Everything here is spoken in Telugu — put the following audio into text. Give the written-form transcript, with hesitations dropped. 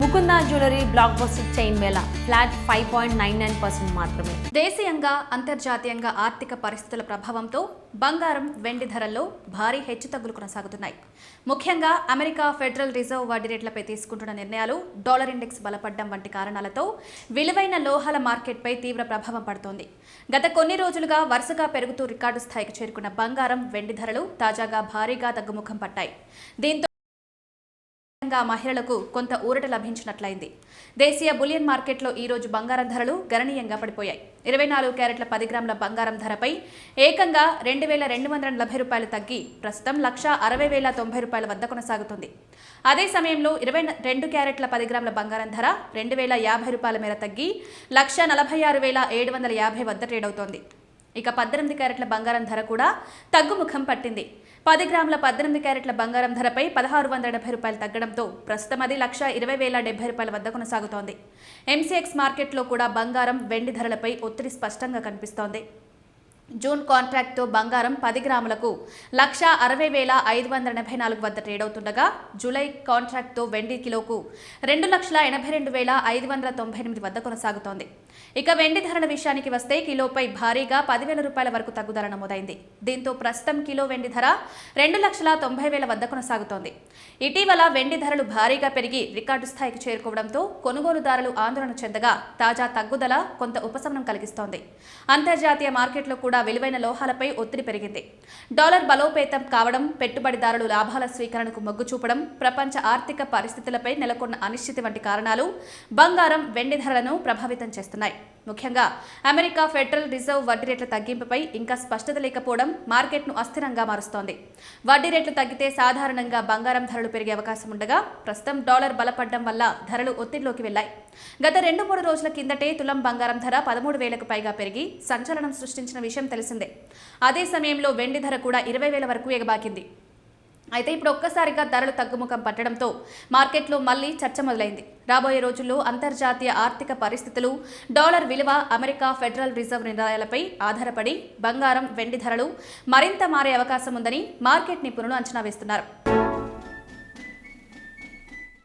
Mukunda jewellery block buster chain Mela flat 5.99% మాత్రమే. దేశీయంగా అంతర్జాతీయంగా ఆర్థిక పరిస్థితుల ప్రభావంతో బంగారం వెండి ధరల్లో భారీ హెచ్చుతగ్గులు కొనసాగుతున్నాయి. ముఖ్యంగా అమెరికా ఫెడరల్ రిజర్వ్ వడ్డీ రేట్లపై తీసుకుంటున్న నిర్ణయాలు, డాలర్ ఇండెక్స్ బలపడడం వంటి కారణాలతో విలువైన లోహాల మార్కెట్పై తీవ్ర ప్రభావం పడుతోంది. గత కొన్ని రోజులుగా వరుసగా పెరుగుతూ రికార్డు స్థాయికి చేరుకున్న బంగారం వెండి ధరలు తాజాగా భారీగా తగ్గుముఖం పట్టాయి. దీంతో మహిళలకు కొంత ఊరట లభించినట్లయింది. దేశీయ బులియన్ మార్కెట్లో ఈ రోజు బంగారం ధరలు గణనీయంగా పడిపోయాయి. 24 క్యారెట్ల 10 గ్రాముల బంగారం ధరపై ఏకంగా 2,240 రూపాయలు తగ్గి ప్రస్తుతం 1,60,090 రూపాయల వద్ద కొనసాగుతుంది. అదే సమయంలో 22 క్యారెట్ల 10 గ్రాముల బంగారం ధర 2,050 రూపాయల మేర తగ్గి 1,46,750 వద్ద ట్రేడ్ అవుతోంది. ఇక 18 క్యారెట్ల బంగారం ధర కూడా తగ్గుముఖం పట్టింది. 10 గ్రాముల 18 క్యారెట్ల బంగారం ధరపై 1,680 రూపాయలు తగ్గడంతో ప్రస్తుతం అది 1,20,070 రూపాయల వద్ద కొనసాగుతోంది. ఎంసీఎక్స్ మార్కెట్లో కూడా బంగారం వెండి ధరలపై ఒత్తిడి స్పష్టంగా కనిపిస్తోంది. జూన్ కాంట్రాక్ట్తో బంగారం 10 గ్రాములకు 1,60,584 వద్ద ట్రేడ్ అవుతుండగా జూలై కాంట్రాక్ట్తో వెండి కిలోకు 2,82,598 వద్ద కొనసాగుతోంది. ఇక వెండి ధరల విషయానికి వస్తే కిలోపై భారీగా 10,000 రూపాయల వరకు తగ్గుదల నమోదైంది. దీంతో ప్రస్తుతం కిలో వెండి ధర 2,90,000 వద్ద కొనసాగుతోంది. ఇటీవల వెండి ధరలు భారీగా పెరిగి రికార్డు స్థాయికి చేరుకోవడంతో కొనుగోలుదారులు ఆందోళన చెందగా తాజా తగ్గుదల కొంత ఉపశమనం కలిగిస్తోంది. అంతర్జాతీయ మార్కెట్లో కూడా విలువైన లోహాలపై ఒత్తిడి పెరిగింది. డాలర్ బలోపేతం కావడం, పెట్టుబడిదారులు లాభాల స్వీకరణకు మొగ్గు చూపడం, ప్రపంచ ఆర్థిక పరిస్థితులపై నెలకొన్న అనిశ్చితి వంటి కారణాలు బంగారం వెండి ధరలను ప్రభావితం చేస్తున్నాయి. ముఖ్యంగా అమెరికా ఫెడరల్ రిజర్వ్ వడ్డీ రేట్ల తగ్గింపుపై ఇంకా స్పష్టత లేకపోవడం మార్కెట్ను అస్థిరంగా మారుస్తోంది. వడ్డీ రేట్లు తగ్గితే సాధారణంగా బంగారం ధరలు పెరిగే అవకాశం ఉండగా ప్రస్తుతం డాలర్ బలపడడం వల్ల ధరలు ఒత్తిడిలోకి వెళ్లాయి. గత 2-3 రోజుల కిందటే తులం బంగారం ధర 13,000కు పైగా పెరిగి సంచలనం సృష్టించిన విషయం తెలిసిందే. అదే సమయంలో వెండి ధర కూడా 20,000 వరకు ఎగబాకింది. అయితే ఇప్పుడు ఒక్కసారిగా ధరలు తగ్గుముఖం పట్టడంతో మార్కెట్లో మళ్లీ చర్చ మొదలైంది. రాబోయే రోజుల్లో అంతర్జాతీయ ఆర్థిక పరిస్థితులు, డాలర్ విలువ, అమెరికా ఫెడరల్ రిజర్వ్ నిర్ణయాలపై ఆధారపడి బంగారం వెండి ధరలు మరింత మారే అవకాశం ఉందని మార్కెట్ నిపుణులు అంచనా వేస్తున్నారు.